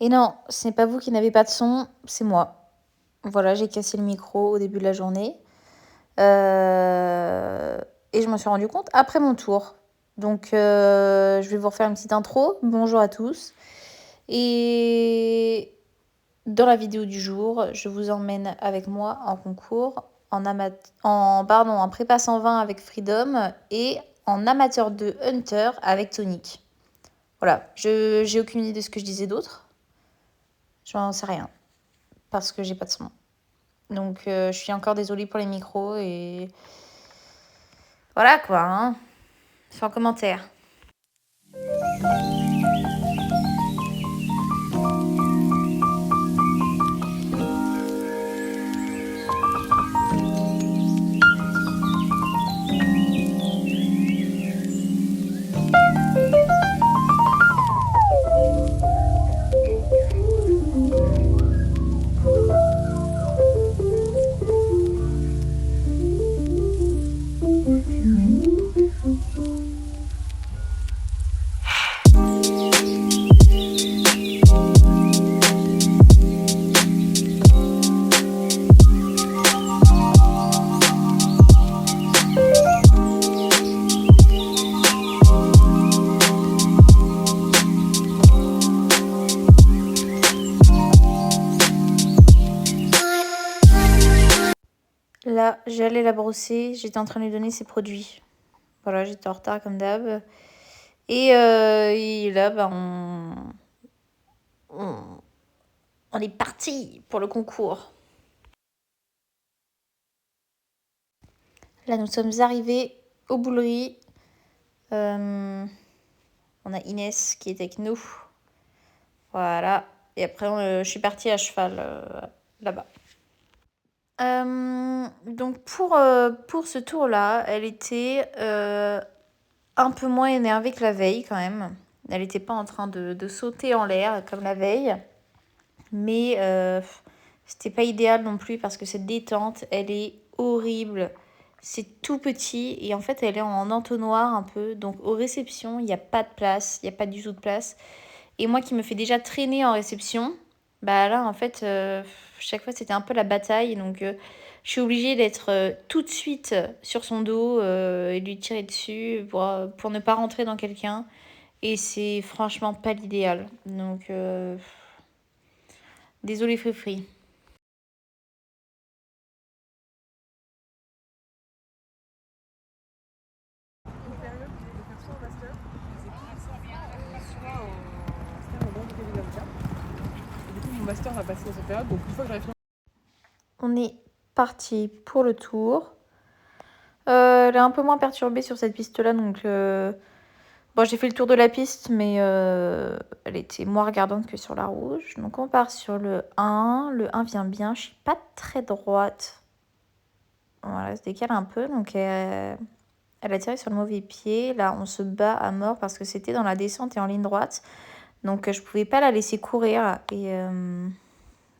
Et non, ce n'est pas vous qui n'avez pas de son, c'est moi. Voilà, j'ai cassé le micro au début de la journée. Et je m'en suis rendu compte après mon tour. Donc, je vais vous refaire une petite intro. Bonjour à tous. Et dans la vidéo du jour, je vous emmène avec moi en concours, en prépa 120 avec Freedom et en amateur de Hunter avec Tonic. Voilà, j'ai aucune idée de ce que je disais d'autre. J'en sais rien parce que j'ai pas de son. Donc, je suis encore désolée pour les micros et voilà quoi, hein. Sans commentaire. Là, j'allais la brosser, j'étais en train de lui donner ses produits. Voilà, j'étais en retard comme d'hab. Et là, on est parti pour le concours. Là, nous sommes arrivés aux bouleries. On a Inès qui est avec nous. Voilà. Et après, je suis partie à cheval là-bas. Donc pour ce tour-là, elle était un peu moins énervée que la veille quand même. Elle n'était pas en train de sauter en l'air comme la veille. Mais c'était pas idéal non plus parce que cette détente, elle est horrible. C'est tout petit et en fait, elle est en entonnoir un peu. Donc aux réceptions, il n'y a pas de place. Il n'y a pas du tout de place. Et moi qui me fais déjà traîner en réception, bah là, en fait, chaque fois, c'était un peu la bataille. Donc, je suis obligée d'être tout de suite sur son dos et lui tirer dessus pour ne pas rentrer dans quelqu'un. Et c'est franchement pas l'idéal. Donc, désolé Free. Mon master va passer dans cette période, donc une fois que j'arrive. On est parti pour le tour. Elle est un peu moins perturbée sur cette piste-là, donc bon, j'ai fait le tour de la piste, mais elle était moins regardante que sur la rouge. Donc on part sur le 1. Le 1 vient bien. Je suis pas très droite. Voilà, elle se décale un peu, donc elle a tiré sur le mauvais pied. Là, on se bat à mort parce que c'était dans la descente et en ligne droite. Donc je pouvais pas la laisser courir. Et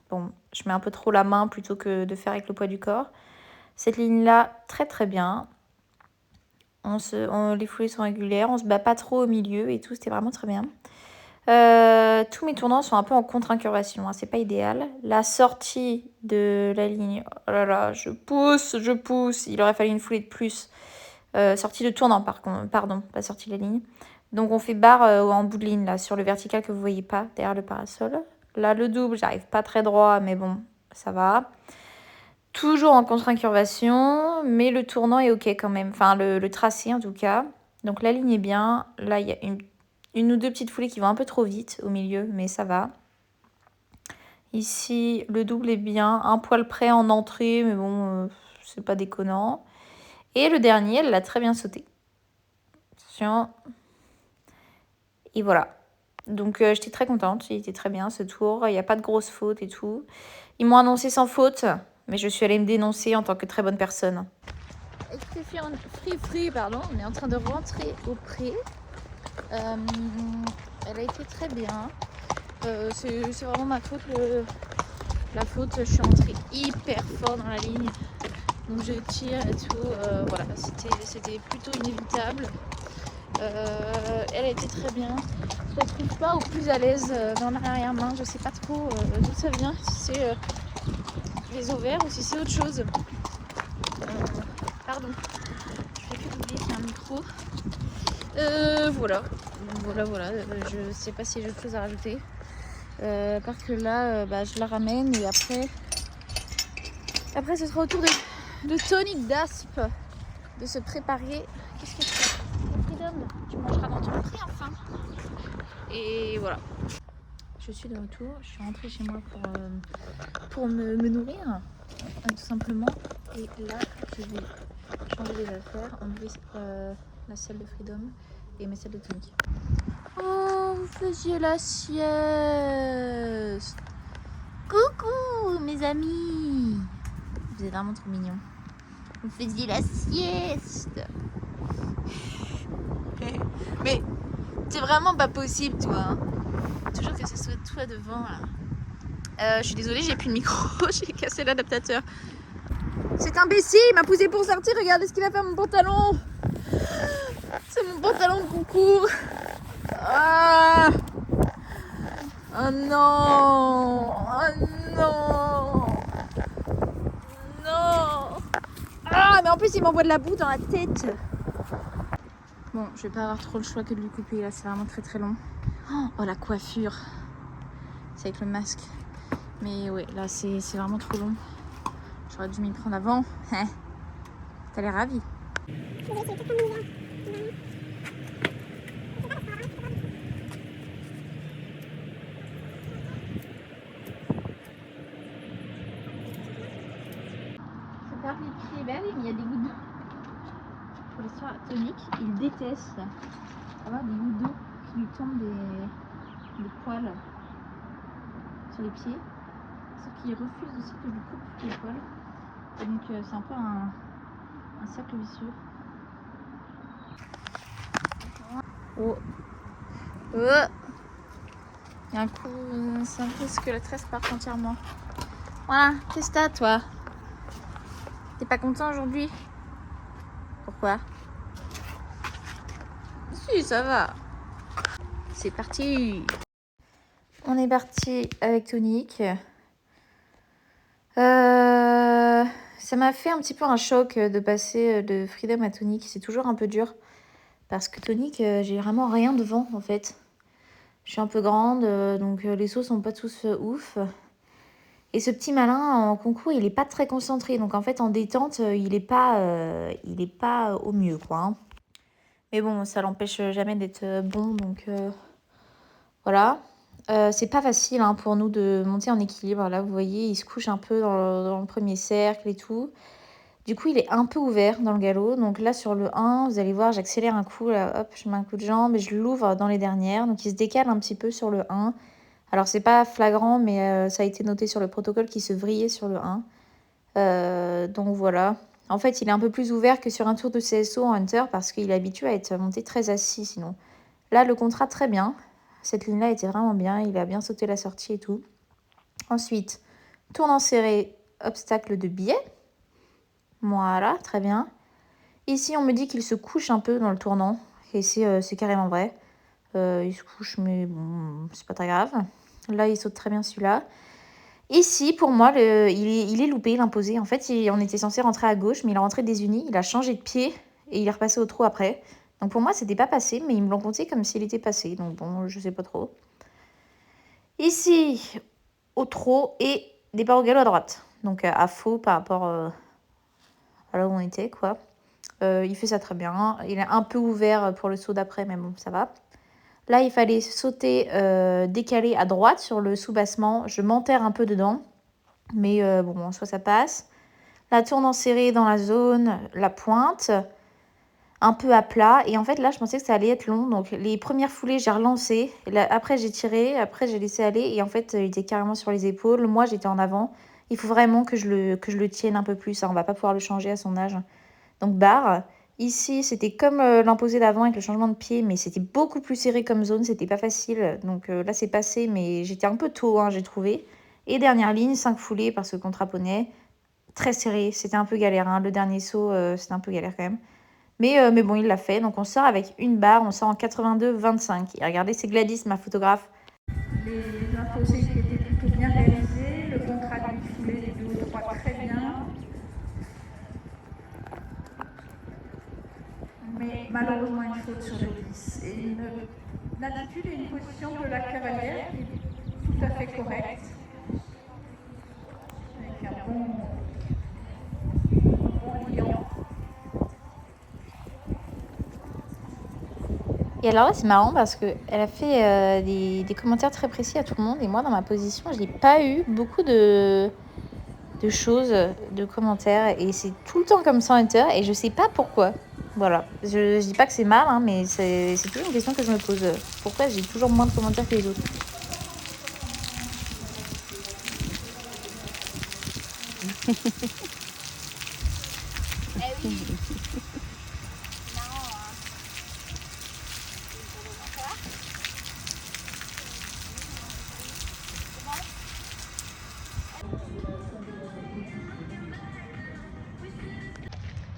bon, je mets un peu trop la main plutôt que de faire avec le poids du corps. Cette ligne-là, très très bien. Les foulées sont régulières, on se bat pas trop au milieu et tout, c'était vraiment très bien. Tous mes tournants sont un peu en contre-incurvation, hein, c'est pas idéal. La sortie de la ligne, oh là là, je pousse, il aurait fallu une foulée de plus. Sortie de tournant, pardon, pas sortie de la ligne. Donc on fait barre en bout de ligne, là, sur le vertical que vous voyez pas, derrière le parasol. Là, le double, j'arrive pas très droit, mais bon, ça va. Toujours en contre-incurvation, mais le tournant est ok quand même. Enfin, le tracé en tout cas. Donc la ligne est bien. Là, il y a une ou deux petites foulées qui vont un peu trop vite au milieu, mais ça va. Ici, le double est bien. Un poil près en entrée, mais bon, c'est pas déconnant. Et le dernier, elle l'a très bien sauté. Attention. Et voilà. Donc j'étais très contente. Il était très bien ce tour. Il n'y a pas de grosses fautes et tout. Ils m'ont annoncé sans faute. Mais je suis allée me dénoncer en tant que très bonne personne. Pardon, on est en train de rentrer au pré. Elle a été très bien. C'est vraiment ma faute. La faute, je suis rentrée hyper fort dans la ligne. Donc je tire et tout. Voilà, c'était plutôt inévitable. Elle a été très bien. Je la trouve pas au plus à l'aise dans l'arrière-main. Je sais pas trop d'où ça vient, si c'est les ovaires ou si c'est autre chose. Pardon, je fais que d'oublier qu'il y a un micro. Voilà. Voilà. Je sais pas si j'ai autre chose à rajouter. À part que là, je la ramène et après ce sera au tour de Tonic d'Asp de se préparer. Qu'est-ce que c'est? Freedom, tu mangeras dans ton prix enfin. Et voilà. Je suis de retour, je suis rentrée chez moi pour me nourrir, tout simplement. Et là, je vais changer les affaires, enlever la selle de Freedom et mes selles de Tonic. Oh, vous faisiez la sieste. Coucou mes amis. Vous êtes vraiment trop mignons. Vous faisiez la sieste. Mais c'est vraiment pas possible, toi. Hein. Toujours que ce soit toi devant là. Je suis désolée, j'ai plus de micro, j'ai cassé l'adaptateur. Cet imbécile m'a poussé pour sortir, regardez ce qu'il a fait à mon pantalon. C'est mon pantalon de concours. Ah oh non. Oh non. Non. Ah mais en plus il m'envoie de la boue dans la tête. Bon, je vais pas avoir trop le choix que de lui couper là, c'est vraiment très très long. Oh la coiffure. C'est avec le masque. Mais ouais, là c'est vraiment trop long. J'aurais dû m'y prendre avant. T'as l'air ravie. Ça perd les pieds. Ben oui, mais il y a des gouttes d'eau. Pour l'histoire tonique, il déteste avoir des gouttes d'eau qui lui tombent des poils sur les pieds. Sauf qu'il refuse aussi que je lui coupe les poils. Et donc c'est un peu un cercle vicieux. Oh. Il y a un coup, c'est un risque que la tresse parte entièrement. Voilà, qu'est-ce que t'as toi? T'es pas content aujourd'hui? Pourquoi? Si, ça va. C'est parti. On est parti avec Tonic. Ça m'a fait un petit peu un choc de passer de Freedom à Tonic. C'est toujours un peu dur. Parce que Tonic, j'ai vraiment rien devant en fait. Je suis un peu grande, donc les sauts sont pas tous ouf. Et ce petit malin en concours, il est pas très concentré. Donc en fait, en détente, il est pas au mieux, quoi. Hein. Mais bon, ça l'empêche jamais d'être bon. Donc voilà. C'est pas facile hein, pour nous de monter en équilibre. Là, vous voyez, il se couche un peu dans le premier cercle et tout. Du coup, il est un peu ouvert dans le galop. Donc là, sur le 1, vous allez voir, j'accélère un coup. Là, hop, je mets un coup de jambe et je l'ouvre dans les dernières. Donc il se décale un petit peu sur le 1. Alors, c'est pas flagrant, mais ça a été noté sur le protocole qu'il se vrillait sur le 1. Donc voilà. En fait, il est un peu plus ouvert que sur un tour de CSO en Hunter parce qu'il est habitué à être monté très assis sinon. Là, le contrat, très bien. Cette ligne-là était vraiment bien. Il a bien sauté la sortie et tout. Ensuite, tournant serré, obstacle de biais. Voilà, très bien. Ici, on me dit qu'il se couche un peu dans le tournant. Et c'est carrément vrai. Il se couche, mais bon, c'est pas très grave. Là, il saute très bien celui-là. Ici, pour moi, il est loupé, l'imposé. En fait, on était censé rentrer à gauche, mais il est rentré désuni. Il a changé de pied et il est repassé au trot après. Donc pour moi, c'était pas passé, mais ils me l'ont compté comme s'il était passé. Donc bon, je sais pas trop. Ici, au trot et départ au galop à droite. Donc à faux par rapport à là où on était, quoi. Il fait ça très bien. Il est un peu ouvert pour le saut d'après, mais bon, ça va. Là, il fallait sauter décalé à droite sur le sous-bassement. Je m'enterre un peu dedans. Mais bon, en soi, ça passe. La tourne en serré dans la zone, la pointe, un peu à plat. Et en fait, là, je pensais que ça allait être long. Donc, les premières foulées, j'ai relancé. Là, après, j'ai tiré. Après, j'ai laissé aller. Et en fait, il était carrément sur les épaules. Moi, j'étais en avant. Il faut vraiment que je le tienne un peu plus. On ne va pas pouvoir le changer à son âge. Donc, barre. Ici, c'était comme l'imposé d'avant avec le changement de pied. Mais c'était beaucoup plus serré comme zone. C'était pas facile. Donc, là, c'est passé. Mais j'étais un peu tôt, hein, j'ai trouvé. Et dernière ligne, 5 foulées parce que contre poney, très serré, c'était un peu galère. Hein. Le dernier saut, c'était un peu galère quand même. Mais bon, il l'a fait. Donc, on sort avec une barre. On sort en 82,25. Et regardez, c'est Gladys, ma photographe. Les infos aussi qui étaient plutôt bien réalisées. Le contrat du défilé des 2 ou 3 très bien. Mais malheureusement, une faute sur le glisse. Et une attitude et une position de la cavalière qui est tout à fait correcte. Avec un bon lion. Et alors là, c'est marrant parce qu'elle a fait des commentaires très précis à tout le monde. Et moi, dans ma position, je n'ai pas eu beaucoup de choses, de commentaires. Et c'est tout le temps comme ça en Hunter. Et je sais pas pourquoi. Voilà. Je dis pas que c'est mal, hein, mais c'est toujours une question que je me pose. Pourquoi j'ai toujours moins de commentaires que les autres?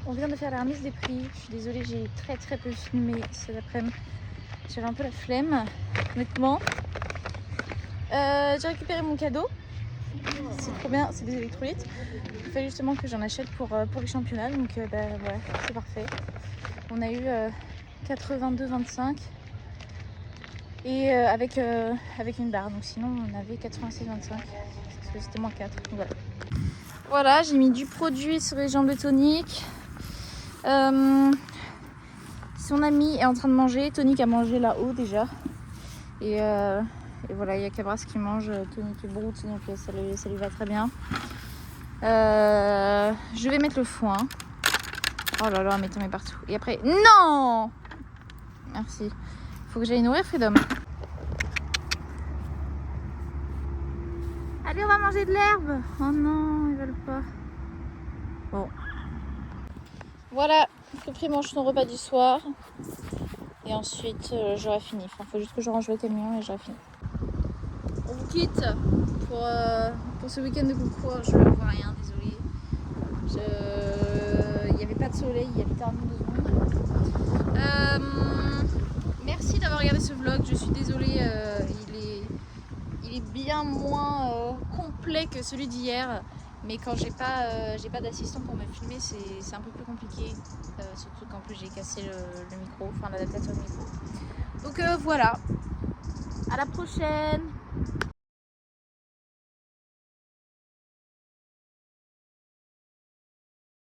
On vient de faire la remise des prix. Je suis désolée, j'ai très peu filmé cet après-midi. J'avais un peu la flemme, honnêtement. J'ai récupéré mon cadeau. C'est trop bien, c'est des électrolytes. Il fallait justement que j'en achète pour les championnats. Donc voilà, c'est parfait. On a eu 82,25 et avec une barre. Donc sinon on avait 86,25 parce que c'était moins 4. Donc voilà. Voilà, j'ai mis du produit sur les jambes de Tonique. Son ami est en train de manger. Tonique a mangé là-haut déjà. Et voilà, il y a Cabras qui mange. Tonique est broute, donc ça lui va très bien. Je vais mettre le foin. Oh là là, mais t'en mets partout. Et après, non! Merci. Faut que j'aille nourrir Freedom. Allez, on va manger de l'herbe. Oh non, ils veulent pas. Bon. Voilà, Fripri mange son repas du soir. Et ensuite, j'aurai fini. Enfin, faut juste que je range le camion et j'aurai fini. On vous quitte pour ce week-end de concours. Je ne vois rien, désolée. Il n'y avait pas de soleil, il y a littéralement 2 secondes. Merci d'avoir regardé ce vlog. Je suis désolée, il est bien moins complet que celui d'hier. Mais quand j'ai pas d'assistant pour me filmer, c'est un peu plus compliqué. Surtout qu'en plus j'ai cassé le micro, enfin l'adaptateur de micro. Donc voilà. À la prochaine!